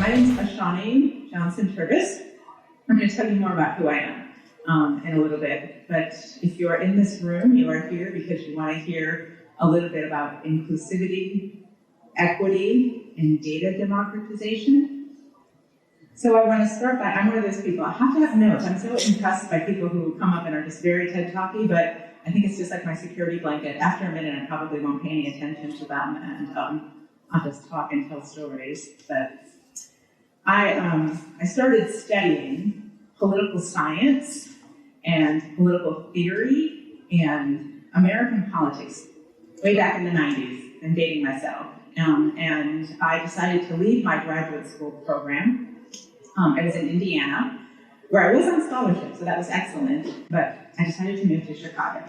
My name is Ashani Johnson-Turbes. I'm going to tell you more about who I am in a little bit. But if you are in this room, you are here because you want to hear a little bit about inclusivity, equity, and data democratization. So I want to start by, I'm one of those people, I have to have notes. I'm so impressed by people who come up and are just very TED-talky, but I think it's just like my security blanket. After a minute, I probably won't pay any attention to them, and I'll just talk and tell stories. But I started studying political science and political theory and American politics way back in the 90s. I'm dating myself. And I decided to leave my graduate school program. I was in Indiana, where I was on scholarship, so that was excellent, but I decided to move to Chicago.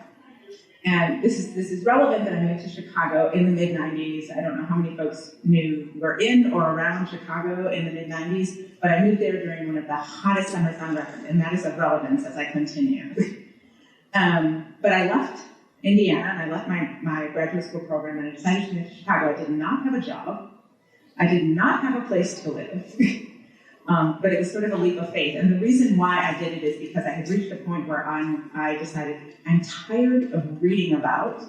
And this is relevant that I moved to Chicago in the mid-90s. I don't know how many folks were in or around Chicago in the mid-90s, but I moved there during one of the hottest summers on record, and that is of relevance as I continue. But I left Indiana, and I left my graduate school program, and I decided to move to Chicago. I did not have a job. I did not have a place to live. But it was sort of a leap of faith. And the reason why I did it is because I had reached a point where I decided I'm tired of reading about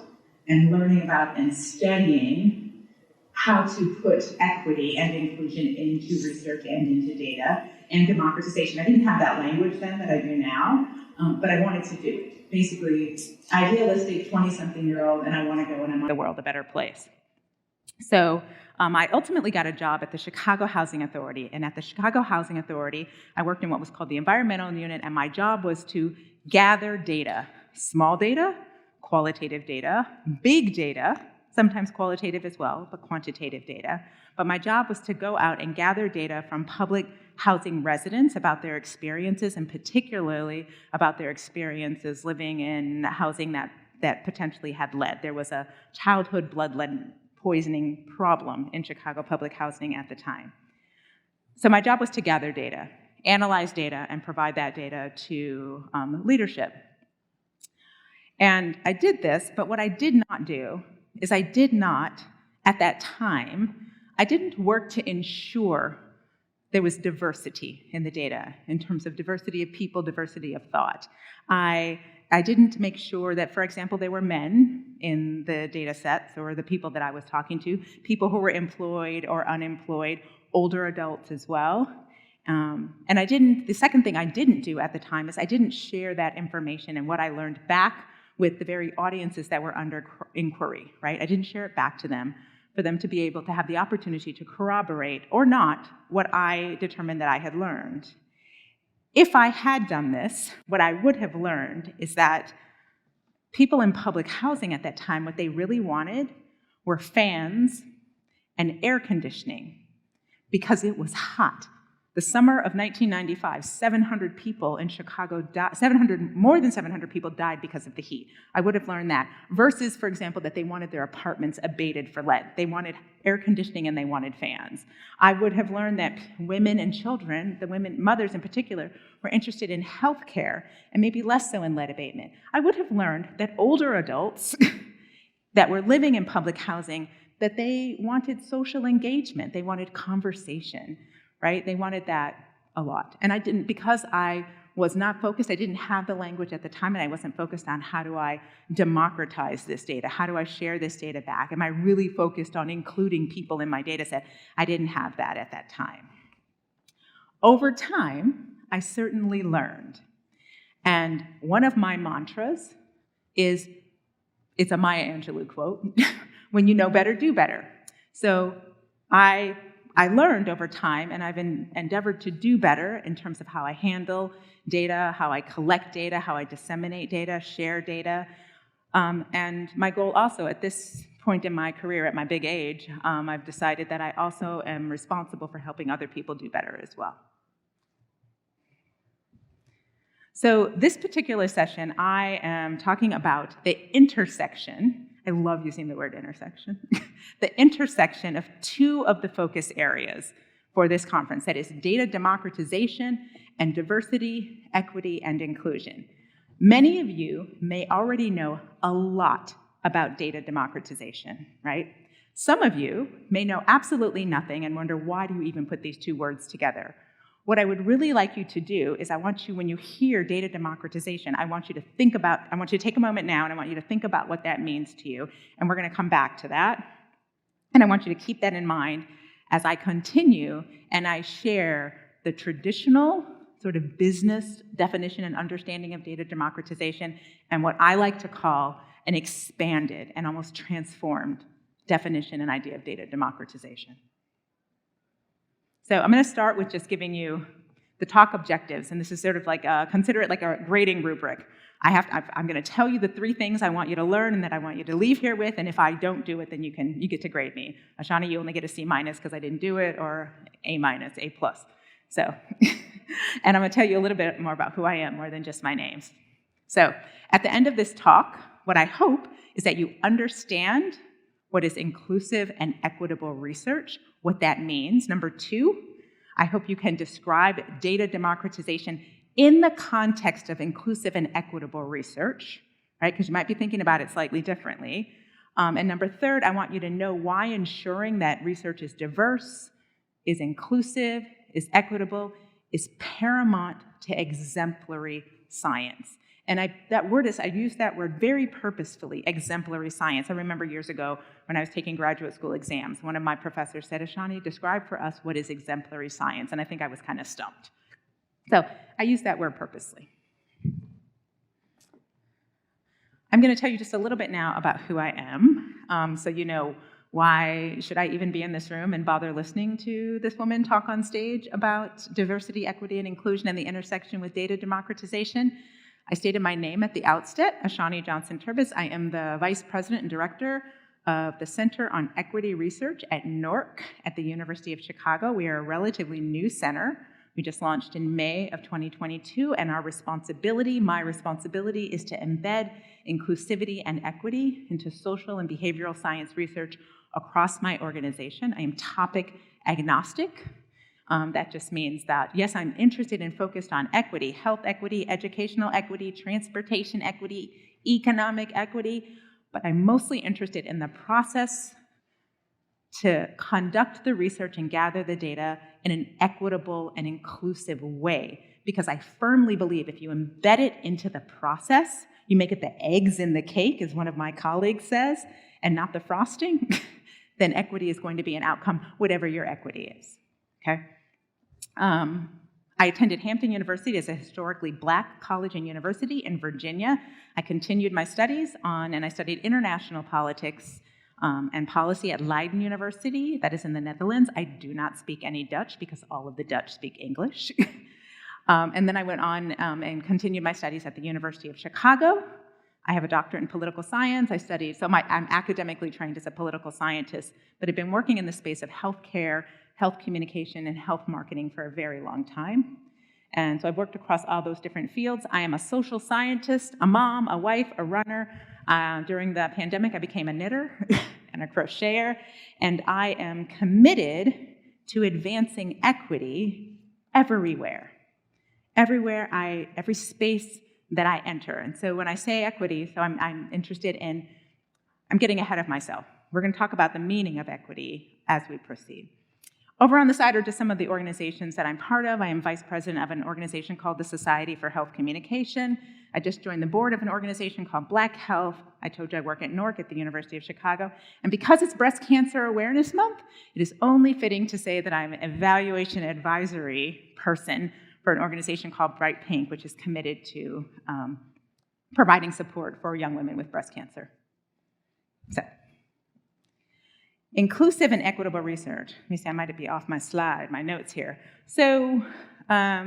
and learning about and studying how to put equity and inclusion into research and into data and democratization. I didn't have that language then that I do now, but I wanted to do it. Basically, idealistic 20-something-year-old, and I want to go and I want the world a better place. So I ultimately got a job at the Chicago Housing Authority, and at the Chicago Housing Authority, I worked in what was called the environmental unit, and my job was to gather data, small data, qualitative data, big data, sometimes qualitative as well, but quantitative data. But my job was to go out and gather data from public housing residents about their experiences, and particularly about their experiences living in housing that potentially had lead. There was a childhood blood lead poisoning problem in Chicago public housing at the time. So my job was to gather data, analyze data, and provide that data to leadership. And I did this, but what I did not do is I did not, at that time, I didn't work to ensure there was diversity in the data, in terms of diversity of people, diversity of thought. I didn't make sure that, for example, there were men in the data sets or the people that I was talking to, people who were employed or unemployed, older adults as well. And the second thing I didn't do at the time is I didn't share that information and what I learned back with the very audiences that were under inquiry, right? I didn't share it back to them for them to be able to have the opportunity to corroborate or not what I determined that I had learned. If I had done this, what I would have learned is that people in public housing at that time, what they really wanted were fans and air conditioning because it was hot. The summer of 1995, 700 people in Chicago died, more than 700 people died because of the heat. I would have learned that. Versus, for example, that they wanted their apartments abated for lead. They wanted air conditioning and they wanted fans. I would have learned that women and children, mothers in particular, were interested in health care and maybe less so in lead abatement. I would have learned that older adults that were living in public housing, that they wanted social engagement, they wanted conversation. Right? They wanted that a lot. And I didn't, because I was not focused, I didn't have the language at the time, and I wasn't focused on how do I democratize this data? How do I share this data back? Am I really focused on including people in my data set? I didn't have that at that time. Over time, I certainly learned. And one of my mantras is, it's a Maya Angelou quote, when you know better, do better. So I learned over time, and I've endeavored to do better in terms of how I handle data, how I collect data, how I disseminate data, share data. And my goal also at this point in my career, at my big age, I've decided that I also am responsible for helping other people do better as well. So this particular session, I am talking about the intersection. I love using the word intersection. The intersection of two of the focus areas for this conference, that is data democratization and diversity, equity, and inclusion. Many of you may already know a lot about data democratization, right? Some of you may know absolutely nothing and wonder, why do you even put these two words together? What I would really like you to do is I want you, when you hear data democratization, I want you to take a moment now and I want you to think about what that means to you. And we're going to come back to that. And I want you to keep that in mind as I continue and I share the traditional sort of business definition and understanding of data democratization and what I like to call an expanded and almost transformed definition and idea of data democratization. So I'm going to start with just giving you the talk objectives, and this is sort of like consider it like a grading rubric. I'm going to tell you the 3 things I want you to learn and that I want you to leave here with, and if I don't do it, then you get to grade me. Ashani, you only get a C- because I didn't do it, or A-, A+. So, and I'm going to tell you a little bit more about who I am, more than just my names. So, at the end of this talk, what I hope is that you understand what is inclusive and equitable research, what that means. Number 2, I hope you can describe data democratization in the context of inclusive and equitable research, right? Because you might be thinking about it slightly differently. And number 3, I want you to know why ensuring that research is diverse, is inclusive, is equitable, is paramount to exemplary science. And I use that word very purposefully, exemplary science. I remember years ago when I was taking graduate school exams, one of my professors said, Ashani, describe for us what is exemplary science. And I think I was kind of stumped. So I use that word purposely. I'm going to tell you just a little bit now about who I am, so you know why should I even be in this room and bother listening to this woman talk on stage about diversity, equity, and inclusion and the intersection with data democratization. I stated my name at the outset, Ashani Johnson-Turbes. I am the Vice President and Director of the Center on Equity Research at NORC at the University of Chicago. We are a relatively new center. We just launched in May of 2022, and my responsibility is to embed inclusivity and equity into social and behavioral science research across my organization. I am topic agnostic. That just means that, yes, I'm interested and focused on equity, health equity, educational equity, transportation equity, economic equity, but I'm mostly interested in the process to conduct the research and gather the data in an equitable and inclusive way. Because I firmly believe if you embed it into the process, you make it the eggs in the cake, as one of my colleagues says, and not the frosting, then equity is going to be an outcome, whatever your equity is, okay? I attended Hampton University as a historically Black college and university in Virginia. I continued my studies and I studied international politics and policy at Leiden University, that is in the Netherlands. I do not speak any Dutch because all of the Dutch speak English. And then I went on and continued my studies at the University of Chicago. I have a doctorate in political science. I'm academically trained as a political scientist, but I've been working in the space of healthcare, health communication, and health marketing for a very long time. And so I've worked across all those different fields. I am a social scientist, a mom, a wife, a runner. During the pandemic, I became a knitter and a crocheter, and I am committed to advancing equity everywhere. Every space that I enter. And so when I say equity, so I'm interested in, I'm getting ahead of myself. We're going to talk about the meaning of equity as we proceed. Over on the side are just some of the organizations that I'm part of. I am vice president of an organization called the Society for Health Communication. I just joined the board of an organization called Black Health. I told you I work at NORC at the University of Chicago. And because it's Breast Cancer Awareness Month, it is only fitting to say that I'm an evaluation advisory person for an organization called Bright Pink, which is committed to providing support for young women with breast cancer. So, inclusive and equitable research. Let me see, I might be off my slide, my notes here. So, let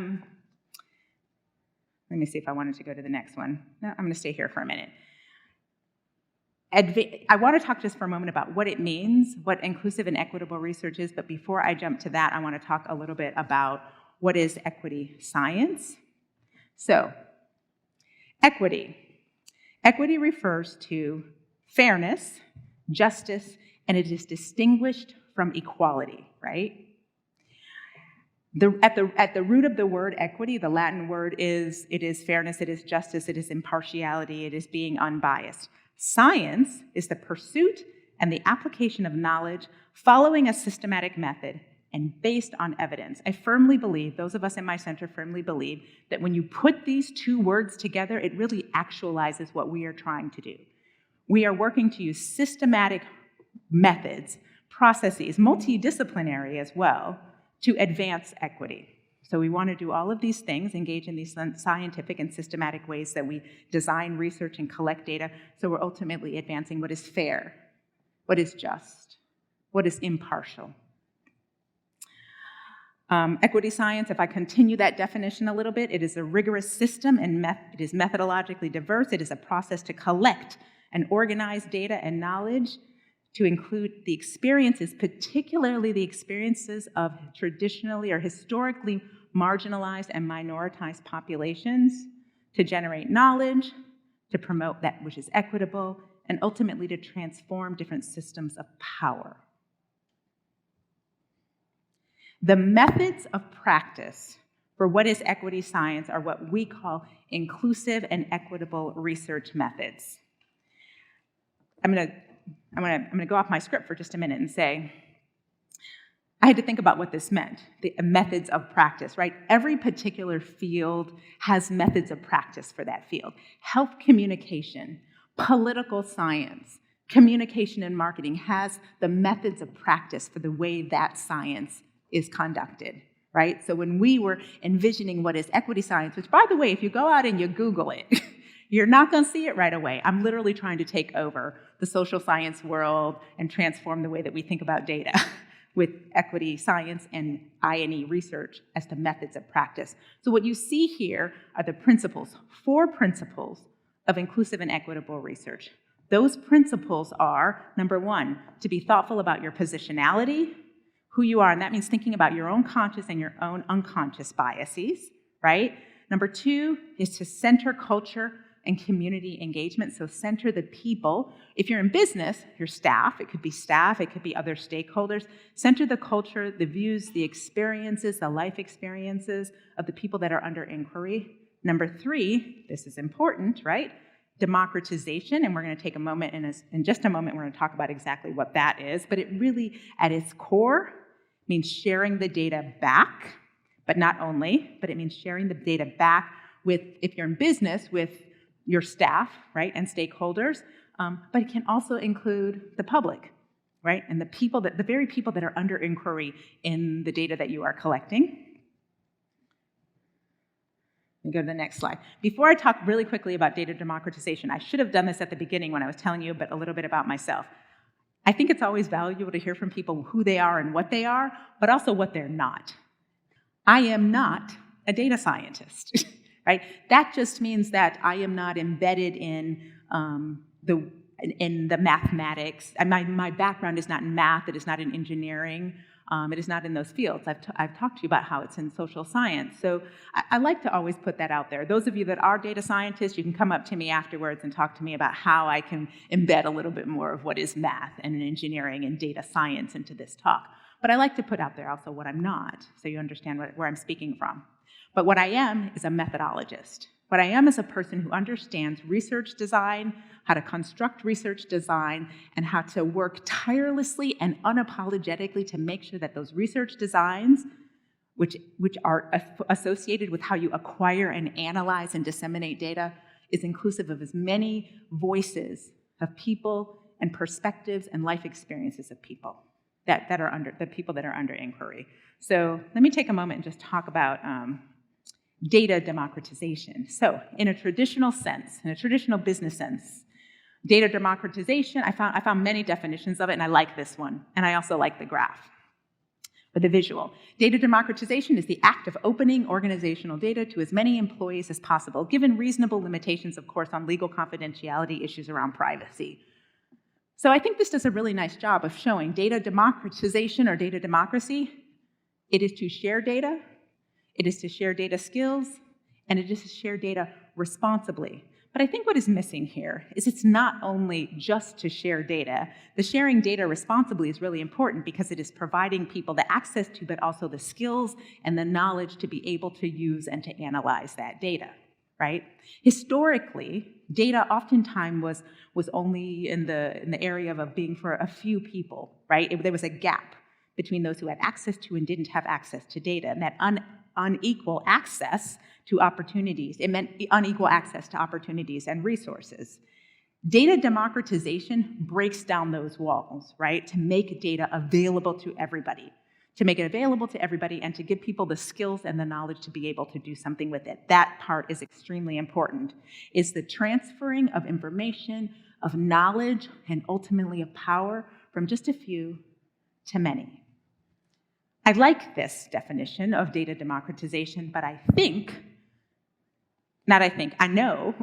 me see if I wanted to go to the next one. No, I'm going to stay here for a minute. I want to talk just for a moment about what it means, what inclusive and equitable research is, but before I jump to that, I want to talk a little bit about what is equity science. So, equity. Equity refers to fairness, justice, and it is distinguished from equality, right? At the root of the word equity, the Latin word is, it is fairness, it is justice, it is impartiality, it is being unbiased. Science is the pursuit and the application of knowledge following a systematic method and based on evidence. I firmly believe, those of us in my center firmly believe, that when you put these two words together, it really actualizes what we are trying to do. We are working to use systematic methods, processes, multidisciplinary as well, to advance equity. So we want to do all of these things, engage in these scientific and systematic ways that we design research and collect data, so we're ultimately advancing what is fair, what is just, what is impartial. Equity science, if I continue that definition a little bit, it is a rigorous system and it is methodologically diverse. It is a process to collect and organize data and knowledge to include the experiences, particularly the experiences of traditionally or historically marginalized and minoritized populations, to generate knowledge, to promote that which is equitable, and ultimately to transform different systems of power. The methods of practice for what is equity science are what we call inclusive and equitable research methods. I'm gonna go off my script for just a minute and say, I had to think about what this meant, the methods of practice, right? Every particular field has methods of practice for that field. Health communication, political science, communication and marketing has the methods of practice for the way that science is conducted, right? So when we were envisioning what is equity science, which by the way, if you go out and you Google it, you're not gonna see it right away. I'm literally trying to take over the social science world and transform the way that we think about data with equity science and I&E research as the methods of practice. So what you see here are the principles, 4 principles of inclusive and equitable research. Those principles are, number 1, to be thoughtful about your positionality, who you are, and that means thinking about your own conscious and your own unconscious biases, right? Number 2 is to center culture and community engagement, so center the people. If you're in business, your staff, it could be other stakeholders. Center the culture, the views, the experiences, the life experiences of the people that are under inquiry. Number 3, this is important, right? Democratization, and we're going to take a moment, in just a moment we're going to talk about exactly what that is, but it really, at its core, means sharing the data back, but not only, but it means sharing the data back with, if you're in business, with your staff, right, and stakeholders, but it can also include the public, right, and the very people that are under inquiry in the data that you are collecting. Let me go to the next slide. Before I talk really quickly about data democratization, I should have done this at the beginning when I was telling you a little bit about myself. I think it's always valuable to hear from people who they are and what they are, but also what they're not. I am not a data scientist, right? That just means that I am not embedded in the mathematics. My background is not in math, it is not in engineering, it is not in those fields. I've talked to you about how it's in social science. So I like to always put that out there. Those of you that are data scientists, you can come up to me afterwards and talk to me about how I can embed a little bit more of what is math and engineering and data science into this talk. But I like to put out there also what I'm not, so you understand where I'm speaking from. But what I am is a methodologist. What I am is a person who understands research design, how to construct research design, and how to work tirelessly and unapologetically to make sure that those research designs, which are associated with how you acquire and analyze and disseminate data, is inclusive of as many voices of people and perspectives and life experiences of people that are under inquiry. So let me take a moment and just talk about data democratization. So in a traditional sense, in a traditional business sense, data democratization, I found many definitions of it, and I like this one, and I also like the graph, or the visual. Data democratization is the act of opening organizational data to as many employees as possible, given reasonable limitations, of course, on legal confidentiality issues around privacy. So I think this does a really nice job of showing data democratization or data democracy. It is to share data, it is to share data skills, and it is to share data responsibly. But I think what is missing here is it's not only just to share data. The sharing data responsibly is really important because it is providing people the access to, but also the skills and the knowledge to be able to use and to analyze that data, right? Historically, data oftentimes was only in the area of being for a few people, right? There was a gap between those who had access to and didn't have access to data, and that unequal access to opportunities, it meant unequal access to opportunities and resources. Data democratization breaks down those walls, right? To make data available to everybody, and to give people the skills and the knowledge to be able to do something with it. That part is extremely important, is the transferring of information, of knowledge, and ultimately of power from just a few to many. I like this definition of data democratization, but I know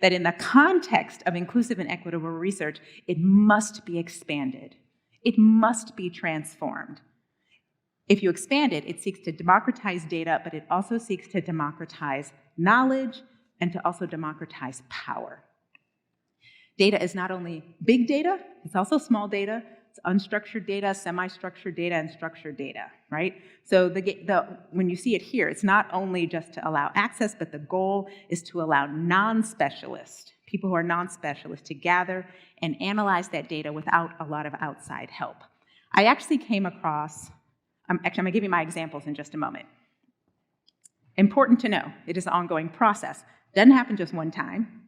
that in the context of inclusive and equitable research, it must be expanded. It must be transformed. If you expand it, it seeks to democratize data, but it also seeks to democratize knowledge and to also democratize power. Data is not only big data, it's also small data. It's unstructured data, semi-structured data, and structured data, right? So when you see it here, it's not only just to allow access, but the goal is to allow non-specialists, people who are non-specialists, to gather and analyze that data without a lot of outside help. I actually came across, I'm going to give you my examples in just a moment. Important to know, it is an ongoing process. Doesn't happen just one time.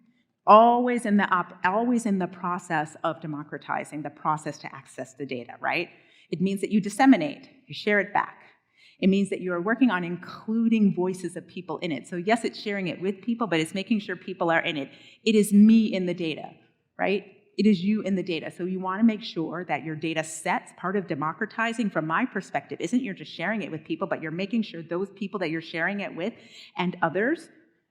Always in the process of democratizing, the process to access the data, right? It means that you disseminate, you share it back. It means that you are working on including voices of people in it. So yes, it's sharing it with people, but it's making sure people are in it. It is me in the data, right? It is you in the data. So you want to make sure that your data sets, part of democratizing from my perspective, isn't you're just sharing it with people, but you're making sure those people that you're sharing it with and others,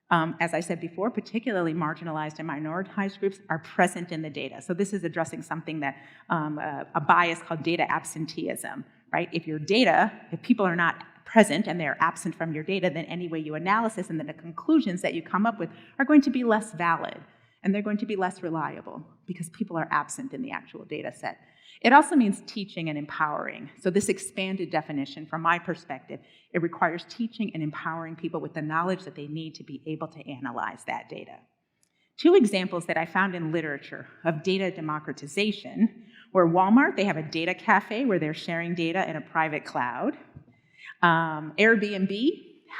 as I said before, particularly marginalized and minoritized groups, are present in the data. So this is addressing something that, a bias called data absenteeism, right? If people are not present and they're absent from your data, then any way you analysis and then the conclusions that you come up with are going to be less valid and they're going to be less reliable because people are absent in the actual data set. It also means teaching and empowering. So this expanded definition, from my perspective, it requires teaching and empowering people with the knowledge that they need to be able to analyze that data. Two examples that I found in literature of data democratization were Walmart. They have a data cafe where they're sharing data in a private cloud. Airbnb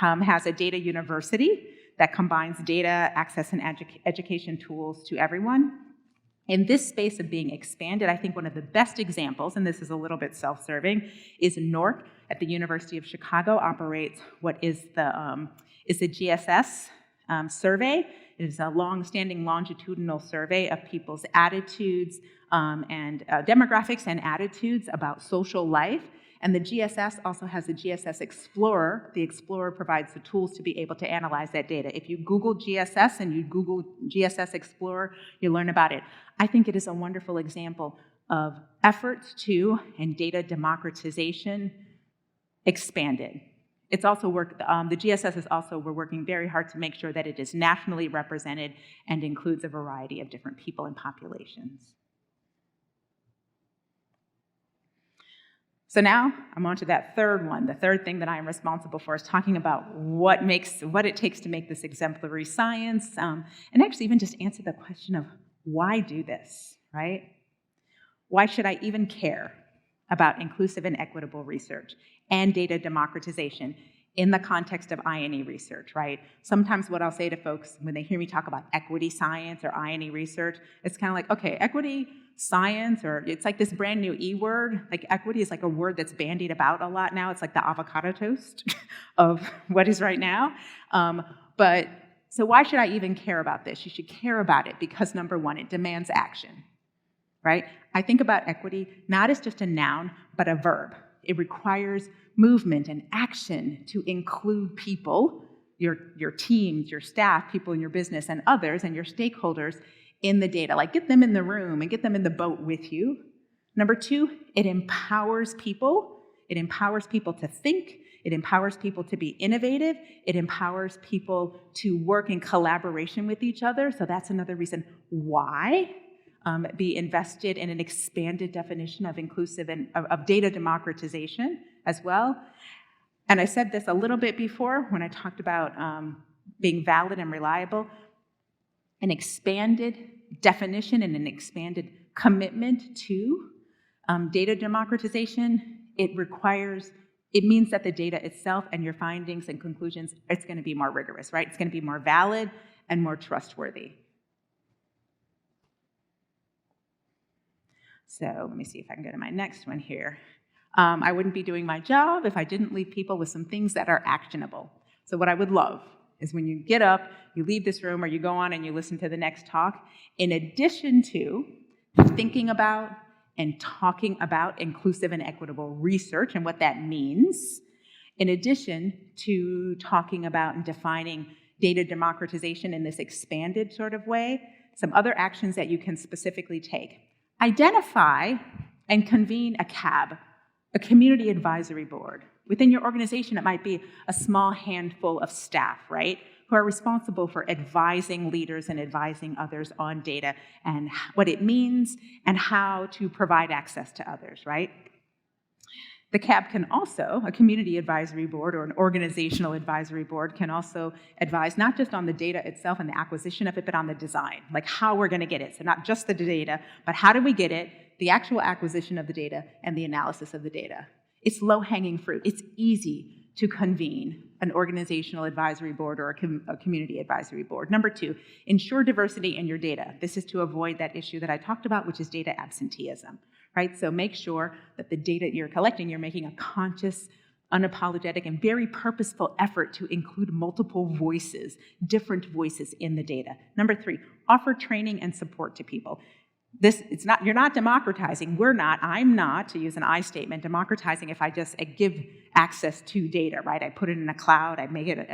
has a data university that combines data, access, and education tools to everyone. In this space of being expanded, I think one of the best examples, and this is a little bit self-serving, is NORC at the University of Chicago operates what is the GSS survey. It is a long-standing longitudinal survey of people's attitudes and demographics and attitudes about social life. And the GSS also has the GSS Explorer. The Explorer provides the tools to be able to analyze that data. If you Google GSS and you Google GSS Explorer, you learn about it. I think it is a wonderful example of efforts to and data democratization expanded. It's also the GSS is also, we're working very hard to make sure that it is nationally represented and includes a variety of different people and populations. So now I'm on to that third one. The third thing that I am responsible for is talking about what it takes to make this exemplary science, and actually even just answer the question of why do this, right? Why should I even care about inclusive and equitable research and data democratization in the context of I&E research, right? Sometimes what I'll say to folks when they hear me talk about equity science or I&E research, it's kind of like, okay, equity science, or it's like this brand new E word. Like equity is like a word that's bandied about a lot now. It's like the avocado toast of what is right now. But so why should I even care about this? You should care about it because, number one, it demands action, right? I think about equity not as just a noun, but a verb. It requires movement and action to include people, your teams, your staff, people in your business, and others, and your stakeholders in the data. Like get them in the room and get them in the boat with you. Number two, it empowers people. It empowers people to think. It empowers people to be innovative. It empowers people to work in collaboration with each other. So that's another reason why be invested in an expanded definition of inclusive and of data democratization as well. And I said this a little bit before when I talked about being valid and reliable, an expanded definition and an expanded commitment to data democratization. It means that the data itself and your findings and conclusions, it's going to be more rigorous, right? It's going to be more valid and more trustworthy. So let me see if I can go to my next one here. I wouldn't be doing my job if I didn't leave people with some things that are actionable. So what I would love is when you get up, you leave this room, or you go on and you listen to the next talk, in addition to thinking about and talking about inclusive and equitable research and what that means, in addition to talking about and defining data democratization in this expanded sort of way, some other actions that you can specifically take. Identify and convene a CAB, a community advisory board. Within your organization, it might be a small handful of staff, right, who are responsible for advising leaders and advising others on data and what it means and how to provide access to others, right? The CAB can also, a community advisory board or an organizational advisory board, can also advise not just on the data itself and the acquisition of it, but on the design, like how we're going to get it. So not just the data, but how do we get it, the actual acquisition of the data, and the analysis of the data. It's low-hanging fruit. It's easy to convene an organizational advisory board or a community advisory board. Number 2, ensure diversity in your data. This is to avoid that issue that I talked about, which is data absenteeism, right? So make sure that the data you're collecting, you're making a conscious, unapologetic, and very purposeful effort to include multiple voices, different voices in the data. Number 3, offer training and support to people. You're not democratizing, I'm not, to use an I statement, democratizing if I just give access to data, right? I put it in a cloud, I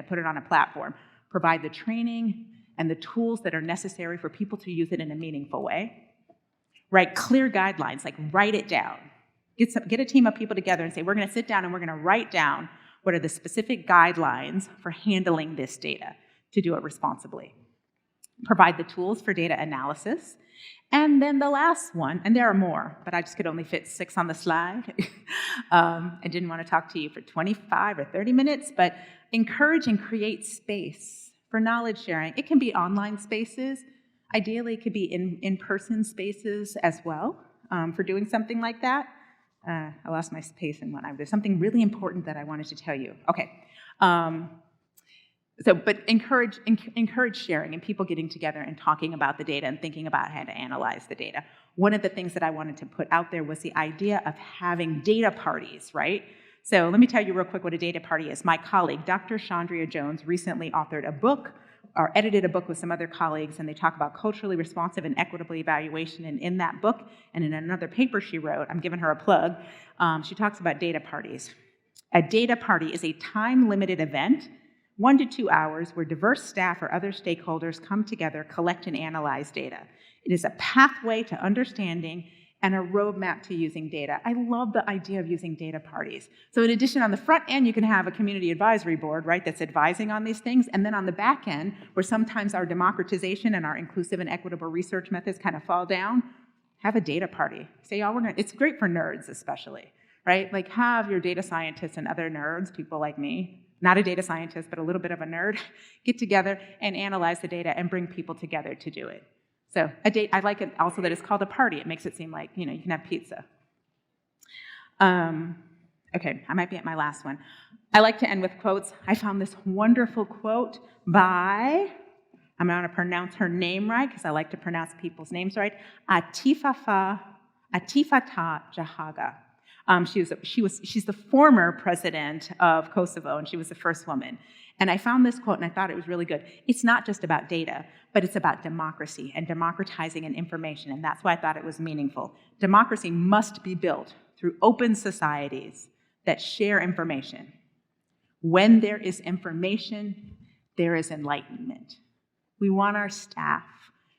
put it on a platform. Provide the training and the tools that are necessary for people to use it in a meaningful way. Write clear guidelines, like write it down. Get a team of people together and say, we're gonna sit down and we're gonna write down what are the specific guidelines for handling this data to do it responsibly. Provide the tools for data analysis. And then the last one, and there are more, but I just could only fit 6 on the slide. I didn't want to talk to you for 25 or 30 minutes, but encourage and create space for knowledge sharing. It can be online spaces. Ideally, it could be in-person spaces as well for doing something like that. I lost my space in one. There's something really important that I wanted to tell you. Okay. But encourage sharing and people getting together and talking about the data and thinking about how to analyze the data. One of the things that I wanted to put out there was the idea of having data parties, right? So let me tell you real quick what a data party is. My colleague, Dr. Ashani Jones, recently authored a book or edited a book with some other colleagues, and they talk about culturally responsive and equitable evaluation. And in that book and in another paper she wrote, I'm giving her a plug, she talks about data parties. A data party is a time-limited event, 1 to 2 hours, where diverse staff or other stakeholders come together, collect and analyze data. It is a pathway to understanding and a roadmap to using data. I love the idea of using data parties. So in addition, on the front end, you can have a community advisory board, right, that's advising on these things. And then on the back end, where sometimes our democratization and our inclusive and equitable research methods kind of fall down, have a data party. Say, it's great for nerds especially, right? Like have your data scientists and other nerds, people like me, not a data scientist, but a little bit of a nerd, get together and analyze the data and bring people together to do it. So I like it also that it's called a party. It makes it seem like, you can have pizza. Okay, I might be at my last one. I like to end with quotes. I found this wonderful quote by, I'm going to pronounce her name right because I like to pronounce people's names right, Atifata Jahaga. She's the former president of Kosovo, and she was the first woman. And I found this quote, and I thought it was really good. It's not just about data, but it's about democracy and democratizing and information, and that's why I thought it was meaningful. Democracy must be built through open societies that share information. When there is information, there is enlightenment. We want our staff,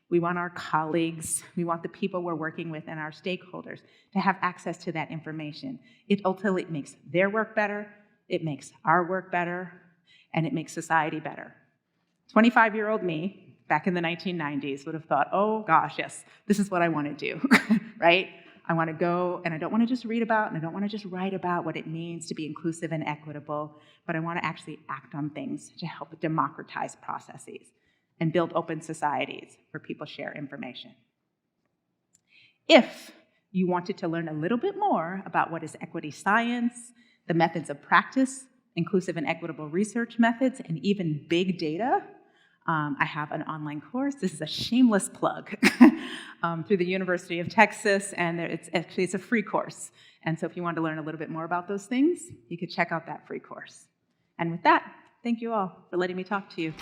we want our colleagues, we want the people we're working with and our stakeholders to have access to that information. It ultimately makes their work better, it makes our work better, and it makes society better. 25-year-old me, back in the 1990s, would have thought, oh gosh, yes, this is what I want to do, right? I want to go, and I don't want to just read about, and I don't want to just write about what it means to be inclusive and equitable, but I want to actually act on things to help democratize processes and build open societies where people share information. If you wanted to learn a little bit more about what is equity science, the methods of practice, inclusive and equitable research methods, and even big data, I have an online course. This is a shameless plug through the University of Texas, and it's a free course. And so if you want to learn a little bit more about those things, you could check out that free course. And with that, thank you all for letting me talk to you.